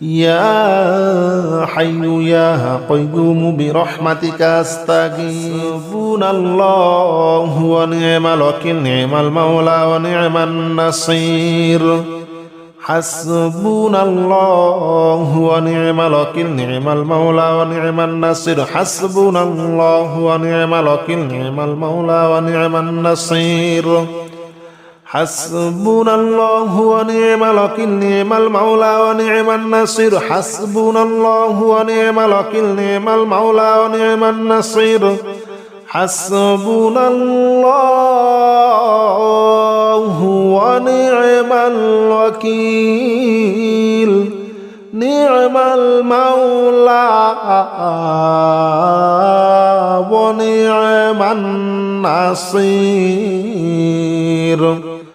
يا حي يا قيوم برحمتك أستغيث حسبنا الله ونعم الوكيل نعم المولى ونعم النصير حسبنا الله ونعم الوكيل نعم المولى ونعم النصير حسبنا الله ونعم الوكيل نعم المولى ونعم النصير حسبنا الله ونعم الوكيل نعم المولى ونعم النصير حسبنا الله ونعم الوكيل نعم المولى ونعم النصير حسبنا الله ونعم الوكيل نعم المولى ونعم النصير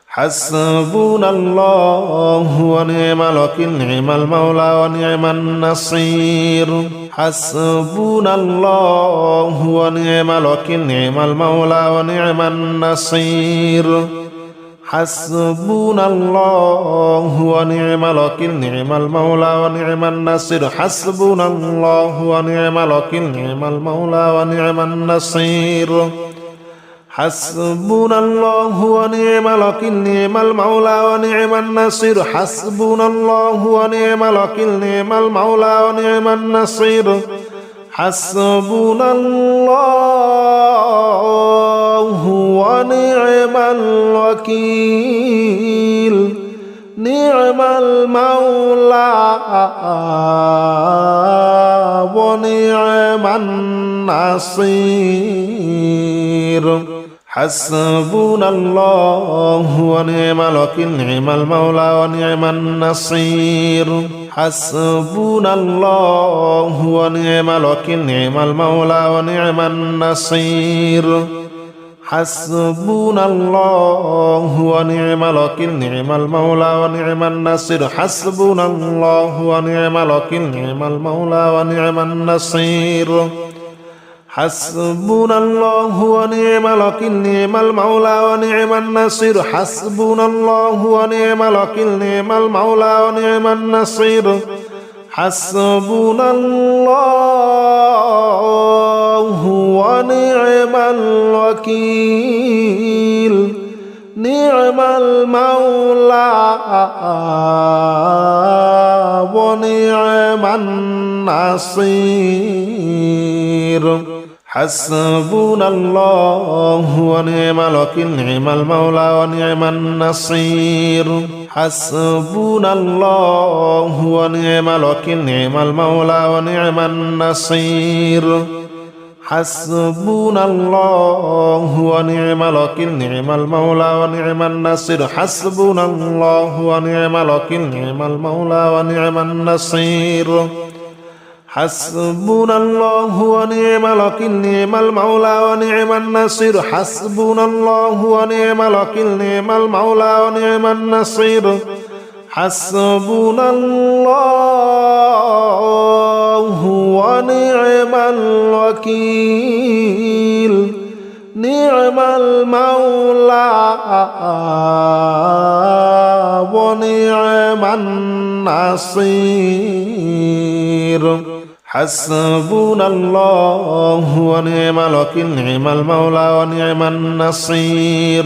حسبنا الله ونعم الوكيل نعم المولى ونعم النصير حسبنا الله ونعم الوكيل نعم المولى ونعم النصير حسبنا الله ونعم الوكيل نعم المولى ونعم النصير حسبنا الله ونعم الوكيل نعم المولى ونعم النصير حسبنا الله ونعم الوكيل نعم المولى ونعم النصير حسبنا الله ونعم الوكيل نعم المولى ونعم النصير حسبنا الله ونعم الوكيل نعم المولى ونعم النصير حسبنا الله ونعم الوكيل نعم المولى ونعم النصير حسبنا الله ونعم الوكيل نعم المولى ونعم النصير حسبنا الله ونعم الوكيل نعم المولى ونعم النصير حسبنا الله ونعم الوكيل نعم المولى ونعم النصير حسبنا الله ونعم الوكيل نعم المولى ونعم النصير حسبنا الله ونعم الوكيل نعم المولى ونعم النصير حسبنا الله ونعم الوكيل نعم المولى ونعم النصير حسبنا الله ونعم الوكيل نعم المولى ونعم النصير حسبنا الله ونعم الوكيل نعم المولى ونعم النصير حسبنا الله ونعم الوكيل نعم المولى ونعم النصير حسبنا الله ونعم الوكيل نعم المولى ونعم النصير حسبنا الله ونعم الوكيل نعم المولى ونعم النصير حسبنا الله ونعم الوكيل نعم المولى ونعم النصير حسبنا الله ونعم الوكيل نعم المولى ونعم النصير حسبنا الله ونعم الوكيل نعم المولى ونعم النصير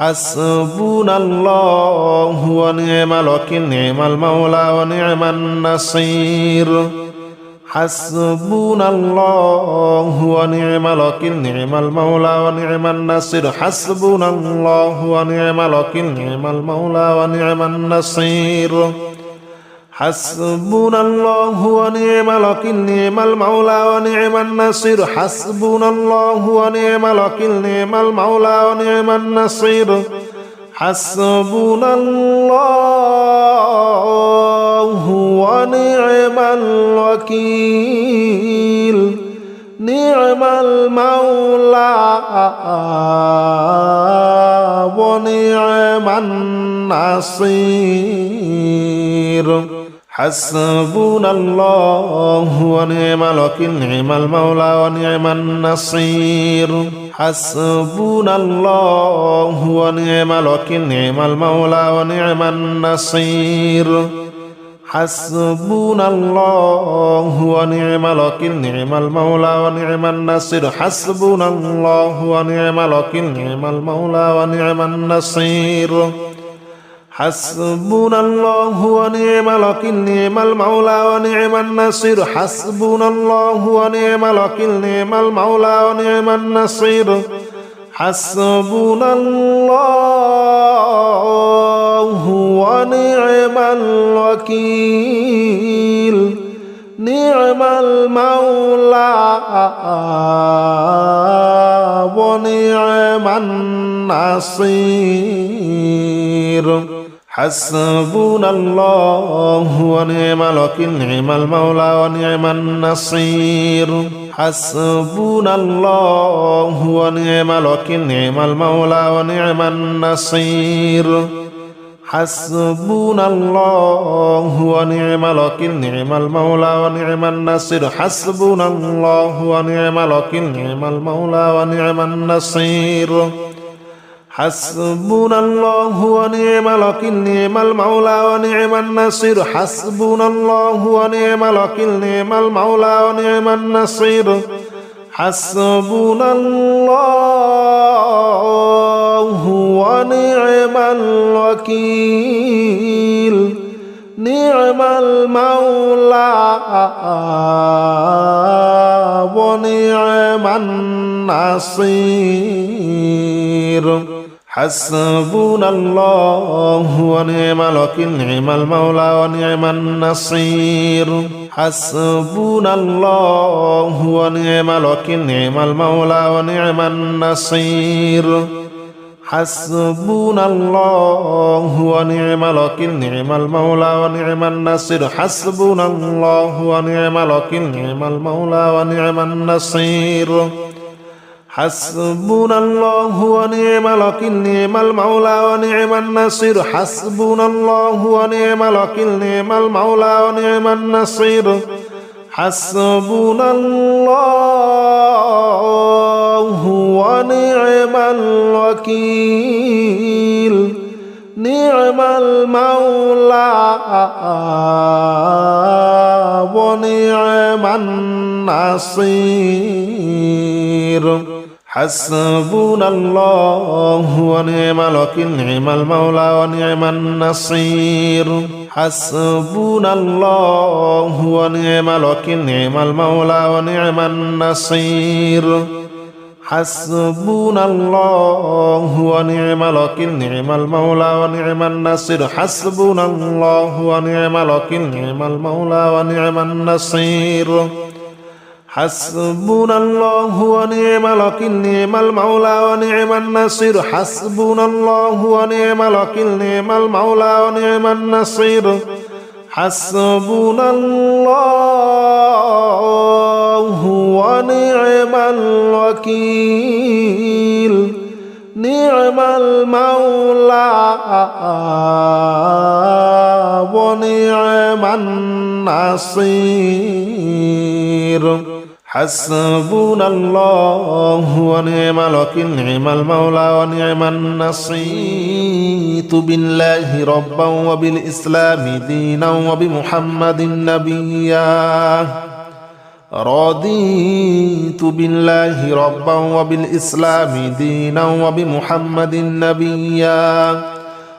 حسبنا الله ونعم الوكيل نعم المولى ونعم النصير حسبنا الله ونعم الوكيل نعم المولى ونعم النصير حسبنا الله ونعم الوكيل نعم المولى ونعم النصير حسبنا الله ونعم الوكيل نعم المولى ونعم النصير حسبنا الله ونعم الوكيل نعم المولى ونعم النصير حسبنا الله ونعم الوكيل نعم المولى ونعم النصير حسبنا الله ونعم الوكيل نعم المولى ونعم النصير حسبنا الله ونعم الوكيل نعم المولى ونعم النصير حسبنا الله ونعم الوكيل نعم المولى ونعم النصير حسبنا الله ونعم الوكيل نعم المولى ونعم النصير حسبنا الله ونعم الوكيل نعم المولى ونعم النصير حسبنا الله ونعم الوكيل نعم المولى ونعم النصير حسبنا الله ونعم الوكيل نعم المولى ونعم النصير حسبنا الله ونعم الوكيل نعم المولى ونعم النصير حسبنا الله ونعم الوكيل نعم المولى ونعم النصير حسبنا الله ونعم الوكيل نعم المولى ونعم النصير حسبنا الله ونعم الوكيل نعم المولى ونعم النصير حسبنا الله ونعم الوكيل نعم المولى ونعم النصير حسبنا الله ونعم الوكيل نعم المولى ونعم النصير حسبنا الله ونعم الوكيل نعم المولى ونعم النصير حسبنا الله ونعم الوكيل نعم المولى ونعم النصير حسبنا الله ونعم الوكيل نعم المولى ونعم النصير حسبنا الله ونعم الوكيل نعم المولى ونعم النصير حسبنا الله ونعم الوكيل نعم المولى ونعم النصير حسبنا الله ونعم الوكيل نعم المولى ونعم النصير حسبنا الله ونعم الوكيل نعم المولى ونعم النصير حسبنا الله ونعم الوكيل نعم المولى ونعم النصير حسبنا الله ونعم الوكيل نعم المولى ونعم النصير حسبنا الله ونعم الوكيل نعم المولى ونعم النصير حسبنا الله ونعم الوكيل نعم المولى ونعم النصير حسبنا الله ونعم الوكيل نعم المولى ونعم النصير حسبنا الله ونعم الوكيل نعم المولى ونعم النصير حسبنا الله ونعم الوكيل نعم المولى ونعم النصير حسبنا الله ونعم الوكيل نعم المولى ونعم النصير حسبنا الله ونعم الوكيل نعم المولى ونعم النصير بالله ربا وبالإسلام دينا وبمحمد نبيا رضيت بالله ربا وبالإسلام دينا وبمحمد نبيا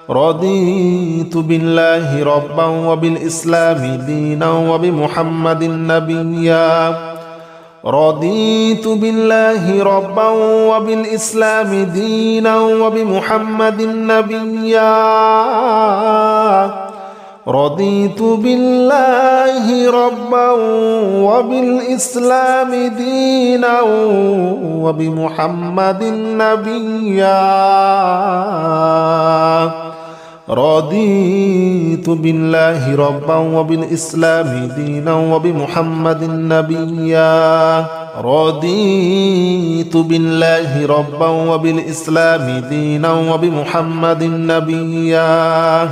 رضيت بالله ربا وبالإسلام دينا وبمحمد نبيا رضيت بالله ربا وبالإسلام دينا وبمحمد نبيا رضيت بالله ربا وبالإسلام دينا وبمحمد نبيا رضيت بالله ربا وبالإسلام دينا وبمحمد نبيا رضيت بالله ربا وبالإسلام دينا وبمحمد نبيا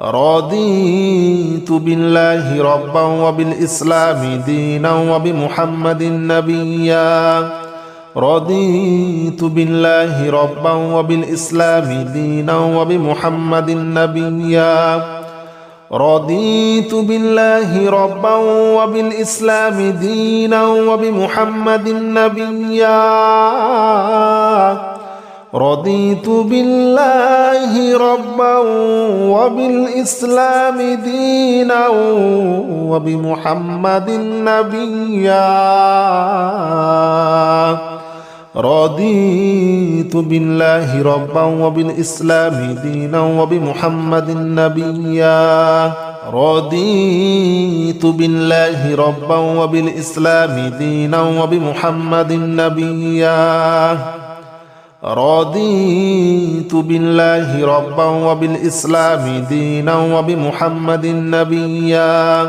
رضيت بالله ربا وبالإسلام دينا وبمحمد نبيا رضيت بالله ربا وبالإسلام دينا وبمحمد نبيا رضيت بالله ربا وبالإسلام دينا وبمحمد نبيا رضيت بالله ربا وبالإسلام دينا وبمحمد نبيا رضيت بالله ربا وبالإسلام دينا وبمحمد نبيا رضيت بالله ربا وبالإسلام دينا وبمحمد نبيا رضيت بالله ربا وبالإسلام دينا وبمحمد نبيا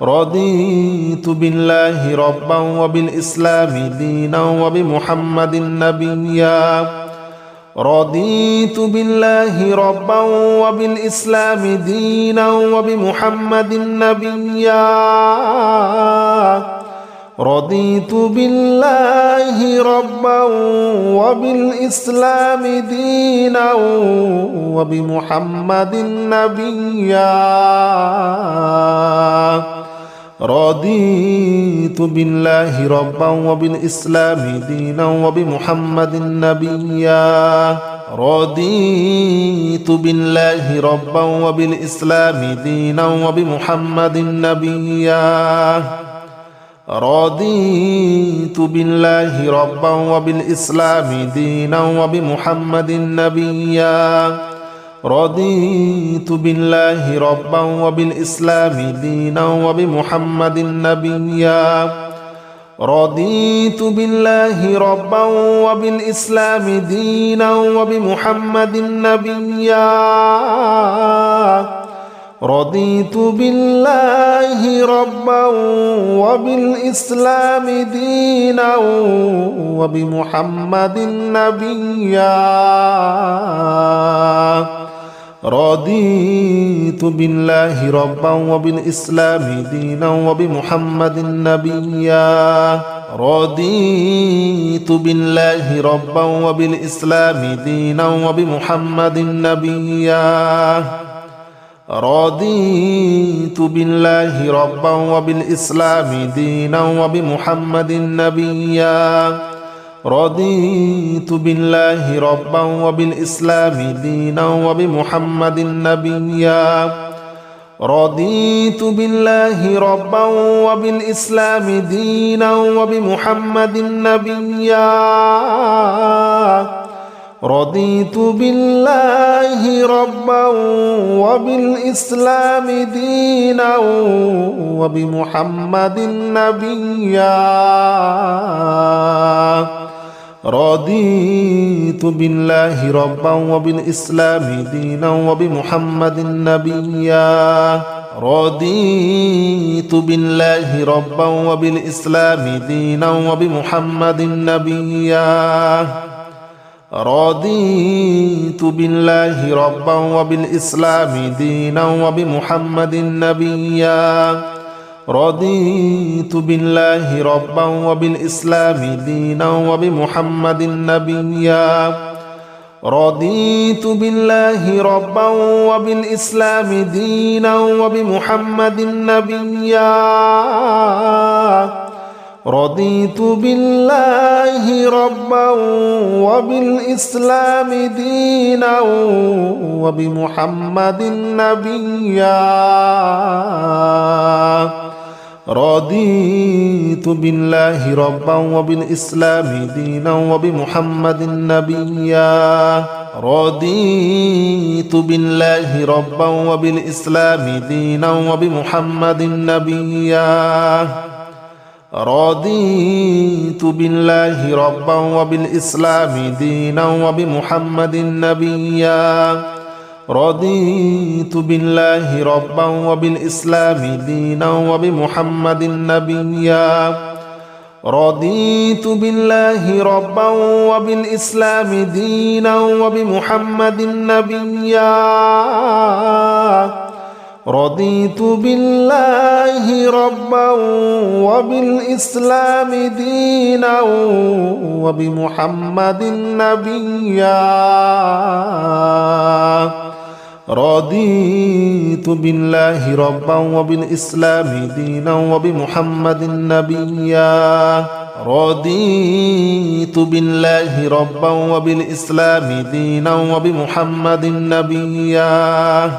رضيت بالله ربا وبالإسلام دينا وبمحمد نبيا رضيت بالله ربا وبالإسلام دينا وبمحمد نبيا رضيت بالله ربا وبالإسلام دينا وبمحمد نبيا رضيت بالله ربا وبالإسلام دينا وبمحمد نبيا رضيت بالله ربا وبالإسلام دينا وبمحمد نبيا رضيت بالله ربا وبالإسلام دينا وبمحمد نبيا رضيت بالله ربا وبالإسلام دينا وبمحمد نبيا رضيت بالله ربا وبالإسلام دينا وبمحمد نبيا رضيت بالله ربا وبالإسلام دينا وبمحمد نبيا رضيت بالله ربا وبالإسلام دينا وبمحمد نبيا رضيت بالله ربا وبالإسلام دينا وبمحمد نبيا رضيت بالله ربا وبالإسلام دينا وبمحمد نبيا رضيت بالله ربا وبالإسلام دينا وبمحمد نبيا رضيت بالله ربا وبالإسلام دينا وبمحمد نبيا رضيت بالله ربا وبالإسلام دينا وبمحمد نبيا رضيت بالله ربا وبالإسلام دينا وبمحمد نبيا رضيت بالله ربا وبالإسلام دينا وبمحمد نبيا رضيت بالله ربا وبالإسلام دينا وبمحمد نبيا رضيت بالله ربا وبالإسلام دينا وبمحمد نبيا رضيت بالله ربا وبالإسلام دينا وبمحمد نبيا رضيت بالله ربا وبالإسلام دينا وبمحمد نبيا رضيت بالله ربا وبالإسلام دينا وبمحمد نبيا رضيت بالله ربا وبالإسلام دينا وبمحمد نبيا رضيت بالله ربا وبالإسلام دينا وبمحمد نبيا رضيت بالله ربا وبالإسلام دينا وبمحمد نبيا رضيت بالله ربا وبالإسلام دينا وبمحمد نبيا رضيت بالله ربا وبالإسلام دينا وبمحمد نبيا رضيت بالله ربا وبالإسلام دينا وبمحمد نبيا رضيت بالله ربا وبالإسلام دينا وبمحمد نبيا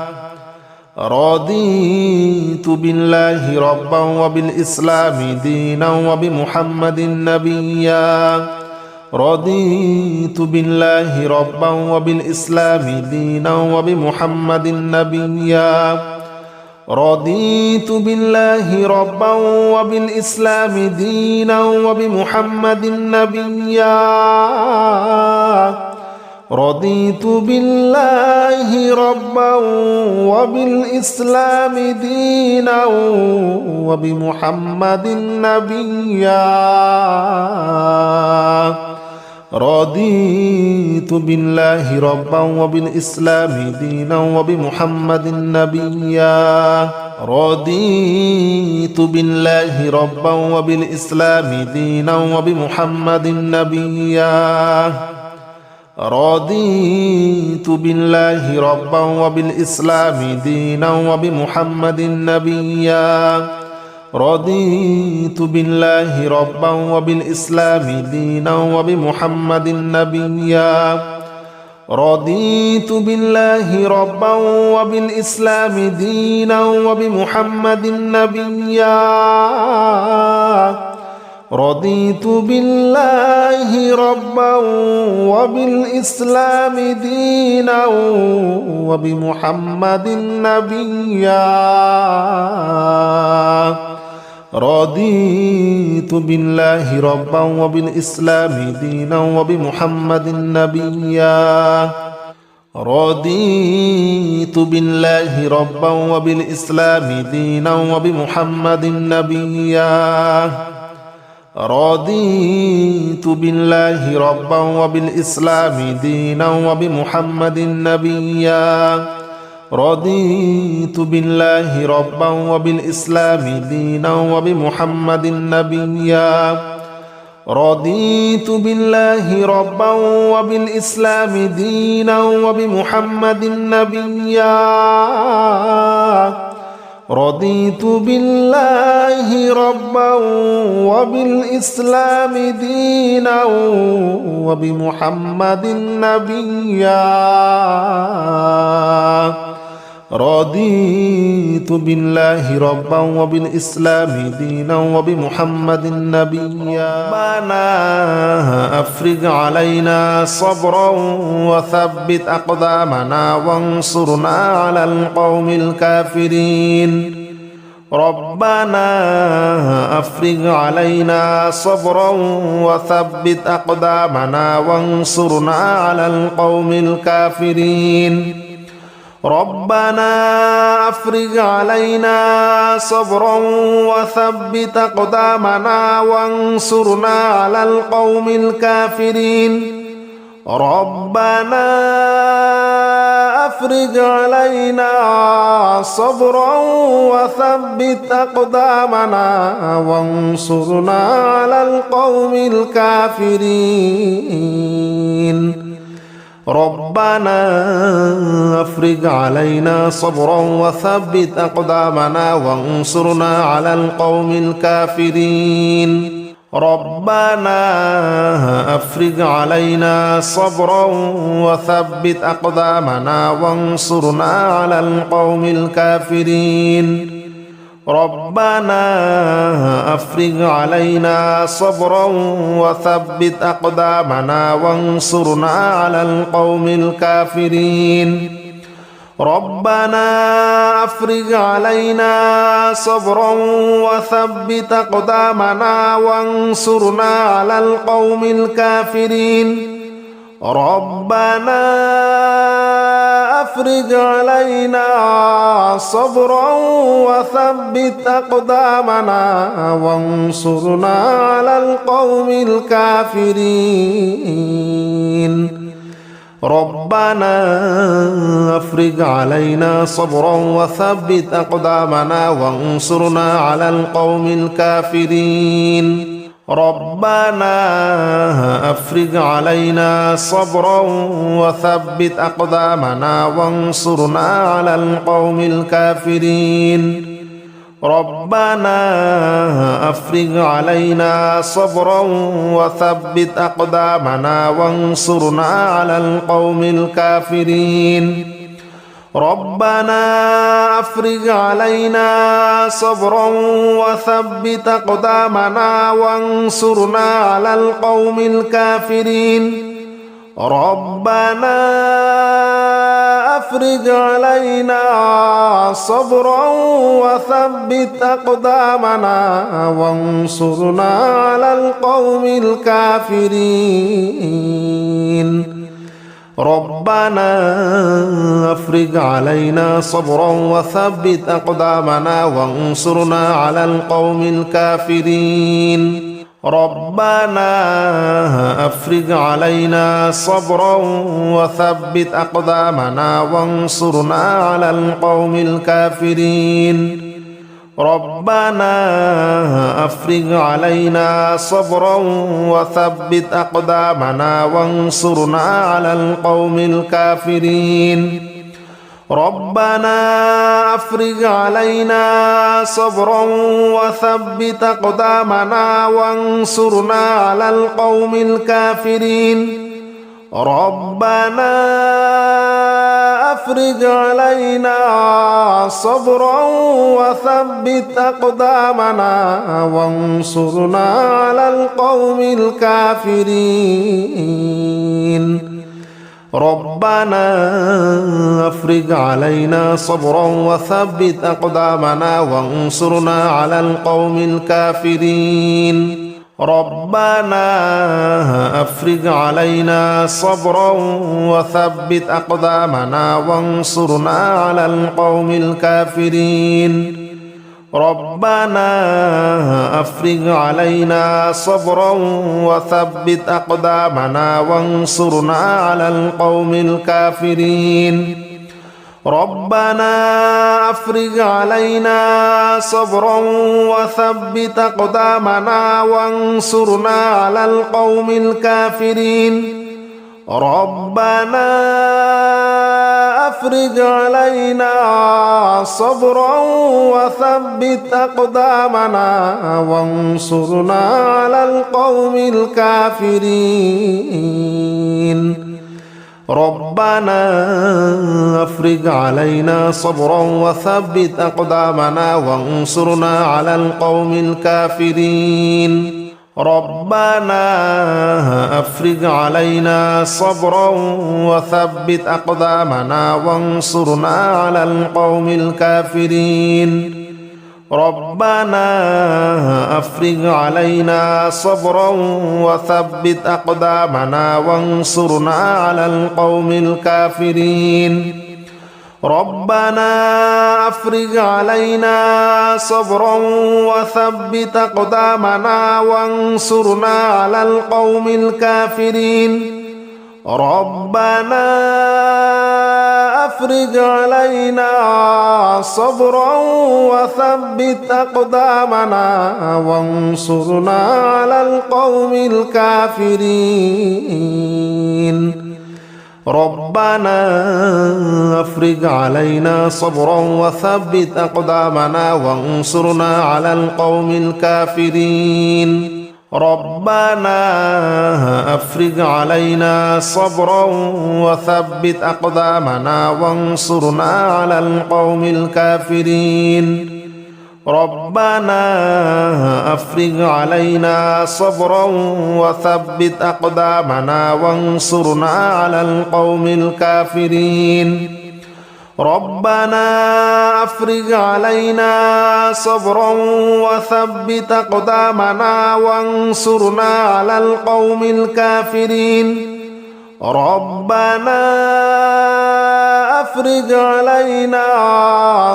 رضيت بالله ربا وبالإسلام دينا وبمحمد نبيا رضيت بالله ربا وبالإسلام دينا وبمحمد نبيا رضيت بالله ربا وبالإسلام دينا وبمحمد نبيا رضيت بالله ربا وبالإسلام دينا وبمحمد نبيا رضيت بالله ربا وبالإسلام دينا وبمحمد نبيا رضيت بالله ربا وبالإسلام دينا وبمحمد نبيا رضيت بالله ربا وبالإسلام دينا وبمحمد نبيا رضيت بالله ربا وبالإسلام دينا وبمحمد نبيا رضيت بالله ربا وبالإسلام دينا وبمحمد نبيا رضيت بالله ربا وبالإسلام دينا وبمحمد نبيا رضيت بالله ربا وبالإسلام دينا وبمحمد نبيا رضيت بالله ربا وبالإسلام دينا وبمحمد نبيا رضيت بالله ربا وبالإسلام دينا وبمحمد نبيا رضيت بالله ربا وبالإسلام دينا وبمحمد نبيا رضيت بالله ربا وبالإسلام دينا وبمحمد نبيا رضيت بالله ربا وبالإسلام دينا وبمحمد نبيا رضيت بالله ربا وبالإسلام دينا وبمحمد نبيا ربنا أفرغ علينا صبرا وثبت أقدامنا وانصرنا على القوم الكافرين ربنا أفرغ علينا صبرا وثبت أقدامنا وانصرنا على القوم الكافرين ربنا أفرغ علينا صبرا وثبت أقدامنا وانصرنا على القوم الكافرين ربنا أفرغ علينا صبرا وثبت أقدامنا وانصرنا على القوم الكافرين ربنا أفرغ علينا صبرا وثبت أقدامنا وانصرنا على القوم الكافرين ربنا أفرغ علينا صبرا وثبت أقدامنا وانصرنا على القوم الكافرين ربنا أفرغ علينا صبرا وثبت أقدامنا وانصرنا على القوم الكافرين ربنا أفرغ علينا صبرا وثبت أقدامنا وانصرنا على القوم الكافرين ربنا أفرغ علينا صبرا وثبت أقدامنا وانصرنا على القوم الكافرين ربنا أفرغ علينا صبرا وثبت أقدامنا وانصرنا على القوم الكافرين ربنا أفرغ علينا صبرا وثبت أقدامنا وانصرنا على القوم الكافرين ربنا أفرغ علينا صبرا وثبت أقدامنا وانصرنا على القوم الكافرين ربنا أفرغ علينا صبرا وثبت أقدامنا وانصرنا على القوم الكافرين ربنا أفرغ علينا صبرا وثبت أقدامنا وانصرنا على القوم الكافرين ربنا أفرغ علينا صبرا وثبت أقدامنا وانصرنا على القوم الكافرين ربنا أفرغ علينا صبرا وثبت أقدامنا وانصرنا على القوم الكافرين ربنا أفرغ علينا صبرا وثبت أقدامنا وانصرنا على القوم الكافرين ربنا أفرغ علينا صبرا وثبت أقدامنا وانصرنا على القوم الكافرين ربنا أفرغ علينا صبرا وثبت أقدامنا وانصرنا على القوم الكافرين ربنا أفرغ علينا صبرا وثبت أقدامنا وانصرنا على القوم الكافرين ربنا أفرغ علينا صبرا وثبت أقدامنا وانصرنا على القوم الكافرين ربنا أفرغ علينا صبرا وثبت أقدامنا وانصرنا على القوم الكافرين ربنا أفرغ علينا صبرا وثبت أقدامنا وانصرنا على القوم الكافرين ربنا أفرغ علينا صبرا وثبت أقدامنا وانصرنا على القوم الكافرين ربنا أفرغ علينا صبرا وثبت أقدامنا وانصرنا على القوم الكافرين ربنا أفرغ علينا صبرا وثبت أقدامنا وانصرنا على القوم الكافرين ربنا أفرغ علينا صبرا وثبت أقدامنا وانصرنا على القوم الكافرين ربنا أفرغ علينا صبرا وثبت أقدامنا وانصرنا على القوم الكافرين ربنا أفرغ علينا صبرا وثبت أقدامنا وانصرنا على القوم الكافرين ربنا أفرغ علينا صبرا وثبت أقدامنا وانصرنا على القوم الكافرين ربنا أفرغ علينا صبرا وثبت أقدامنا وانصرنا على القوم الكافرين ربنا أفرغ علينا صبرا وثبت أقدامنا وانصرنا على القوم الكافرين ربنا أفرغ علينا صبرا وثبت أقدامنا وانصرنا على القوم الكافرين ربنا أفرغ علينا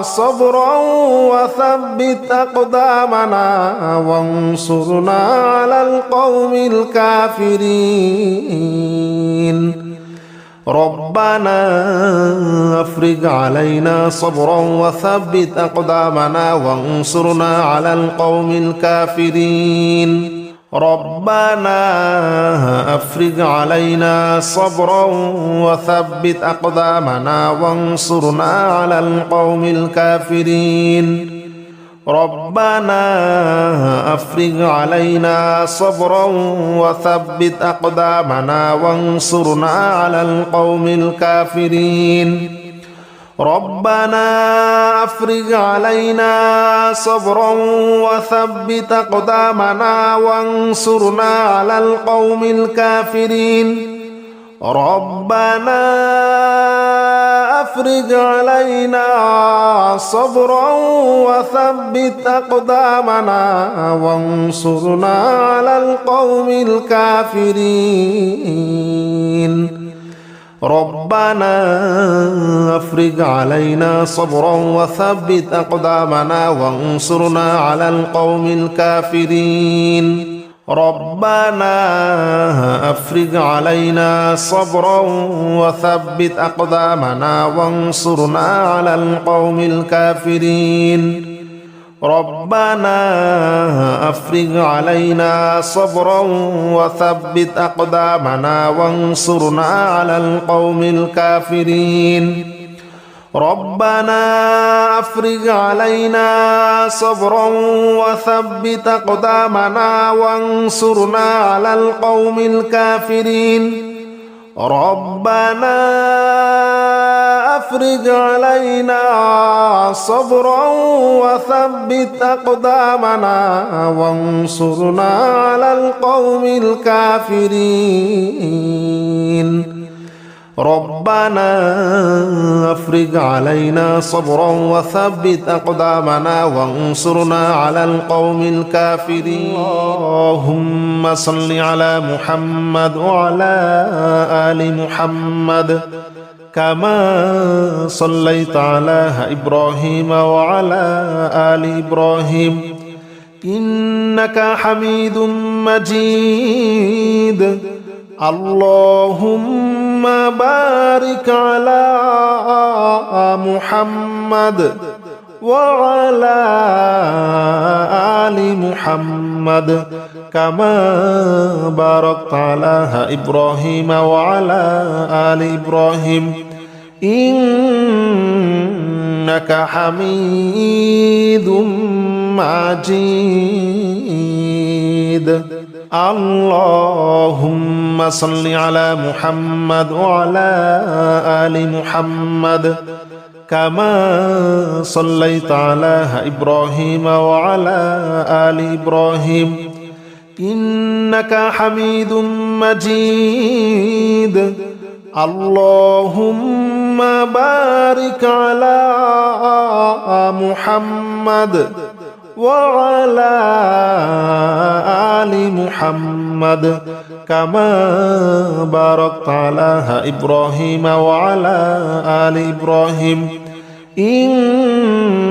صبرا وثبت أقدامنا وانصرنا على القوم الكافرين ربنا أفرغ علينا صبرا وثبت أقدامنا وانصرنا على القوم الكافرين ربنا أفرغ علينا صبرا وثبت أقدامنا وانصرنا على القوم الكافرين ربنا أفرغ علينا صبرا وثبت أقدامنا وانصرنا على القوم الكافرين ربنا أفرغ علينا صبرا وثبت أقدامنا وانصرنا على القوم الكافرين ربنا أفرغ علينا صبرا وثبت أقدامنا وانصرنا على القوم الكافرين ربنا أفرغ علينا صبرا وثبت أقدامنا وانصرنا على القوم الكافرين ربنا أفرغ علينا صبرا وثبت أقدامنا وانصرنا على القوم الكافرين ربنا أفرغ علينا صبرا وثبت أقدامنا وانصرنا على القوم الكافرين ربنا أفرغ علينا صبرا وثبت أقدامنا وانصرنا على القوم الكافرين ربنا أفرغ علينا صبرا وثبت أقدامنا وانصرنا على القوم الكافرين ربنا أفرغ علينا صبرا وثبت أقدامنا وانصرنا على القوم الكافرين اللهم صل على محمد وعلى آل محمد كما صليت على إبراهيم وعلى آل إبراهيم إنك حميد مجيد اللهم بارك على محمد وعلى آل محمد كما باركت على إبراهيم وعلى آل إبراهيم إنك حميد مجيد اللهم صل على محمد وعلى آل محمد كما صليت على إبراهيم وعلى آل إبراهيم إنك حميد مجيد اللهم بارك على محمد وعلى آل محمد كما باركت على إبراهيم وعلى آل إبراهيم إنك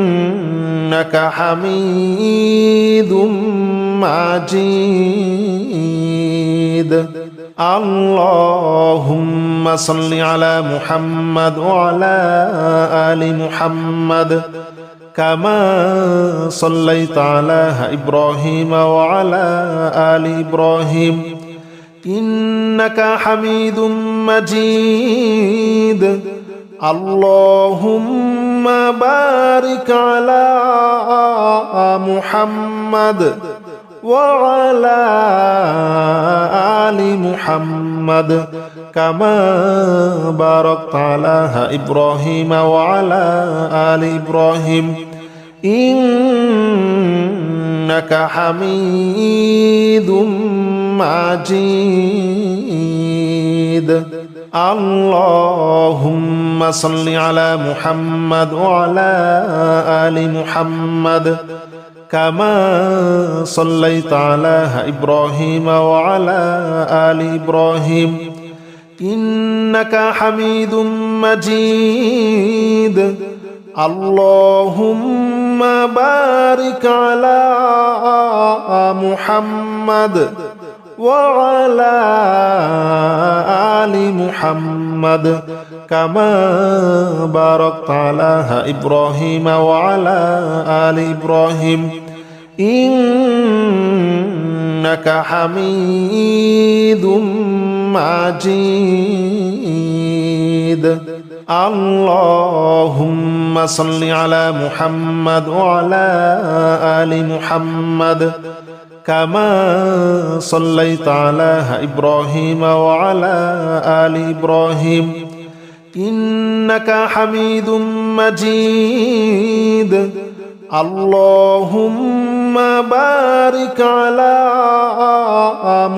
حميد مجيد اللهم صل على محمد وعلى آل محمد كما صليت على إبراهيم وعلى آل إبراهيم إنك حميد مجيد اللهم بارك على محمد وعلى آل محمد كما باركت على إبراهيم وعلى آل إبراهيم إنك حميد مجيد اللهم صل على محمد وعلى آل محمد كما صليت على إبراهيم وعلى آل إبراهيم إنك حميد مجيد اللهم بارك على محمد وعلى آل محمد كما باركت على إبراهيم وعلى آل إبراهيم إنك حميد مجيد. اللهم صل على محمد وعلى آل محمد كما صليت على إبراهيم وعلى آل إبراهيم إنك حميد مجيد. اللهم بارك على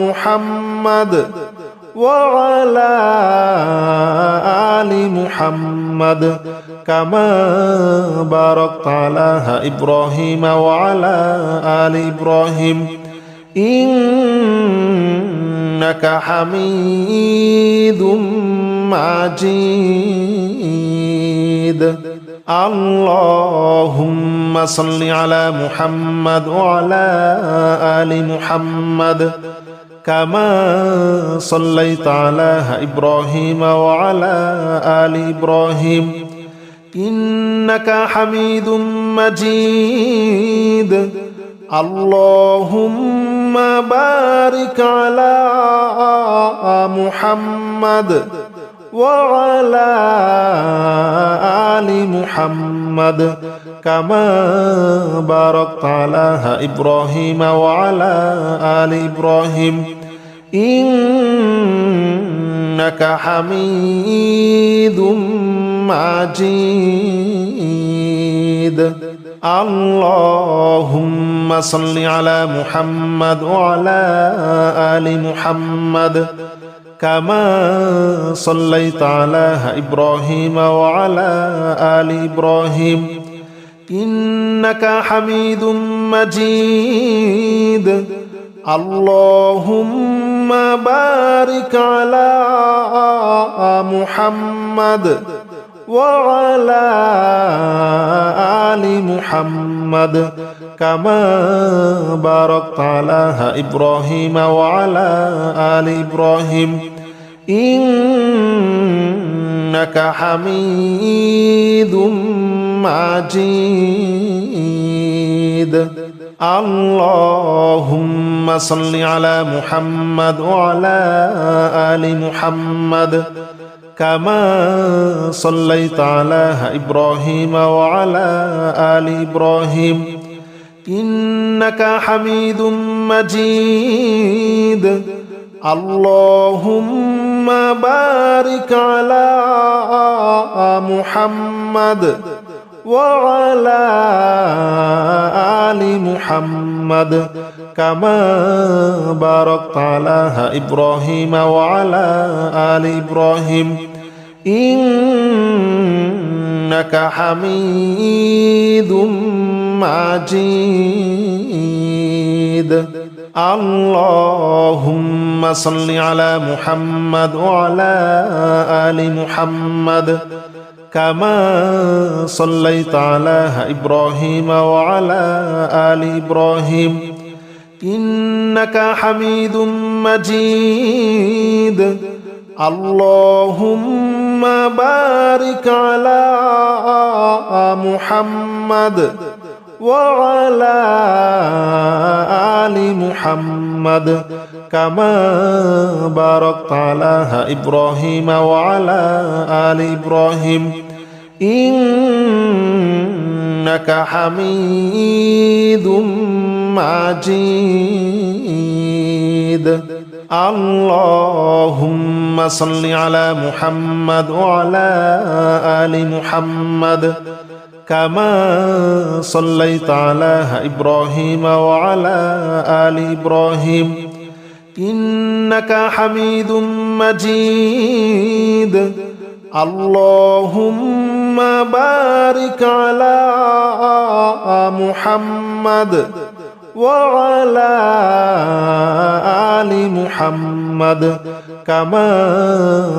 محمد وعلى آل محمد كما باركت على إبراهيم وعلى آل إبراهيم إنك حميد مجيد. اللهم صل على محمد وعلى آل محمد كما صليت على إبراهيم وعلى آل إبراهيم إنك حميد مجيد. اللهم بارك على محمد وعلى آل محمد كما باركت على إبراهيم وعلى آل إبراهيم إنك حميد مجيد. اللهم صل على محمد وعلى آل محمد كما صليت على إبراهيم وعلى آل إبراهيم إنك حميد مجيد. اللهم بارك على محمد وعلى آل محمد كما باركت على إبراهيم وعلى آل إبراهيم إنك حميد مجيد. اللهم صل على محمد وعلى آل محمد كما صليت على إبراهيم وعلى آل إبراهيم إنك حميد مجيد. اللهم بارك على محمد وعلى آل محمد كما باركت على إبراهيم وعلى آل إبراهيم إنك حميد مجيد. اللهم صل على محمد وعلى آل محمد كما صليت على إبراهيم وعلى آل إبراهيم إنك حميد مجيد. اللهم بارك على محمد وعلى آل محمد كما باركت على إبراهيم وعلى آل إبراهيم إنك حميد مجيد. اللهم صل على محمد وعلى آل محمد كما صليت على إبراهيم وعلى آل إبراهيم إنك حميد مجيد. اللهم بارك على محمد وعلى آل محمد كما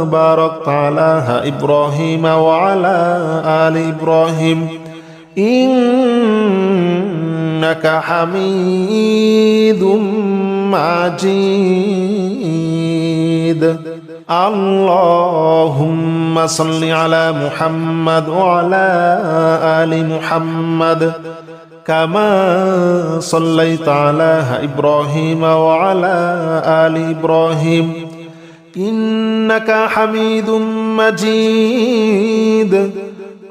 باركت على إبراهيم وعلى آل إبراهيم إنك حميد مجيد. اللهم صل على محمد وعلى آل محمد كما صليت على إبراهيم وعلى آل إبراهيم إنك حميد مجيد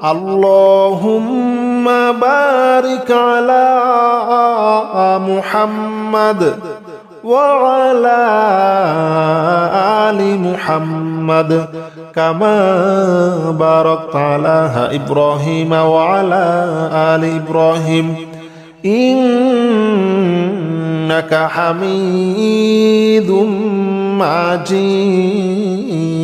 اللهم بارك على محمد وعلى آل محمد كما باركت على إبراهيم وعلى آل إبراهيم إنك حميد مجيد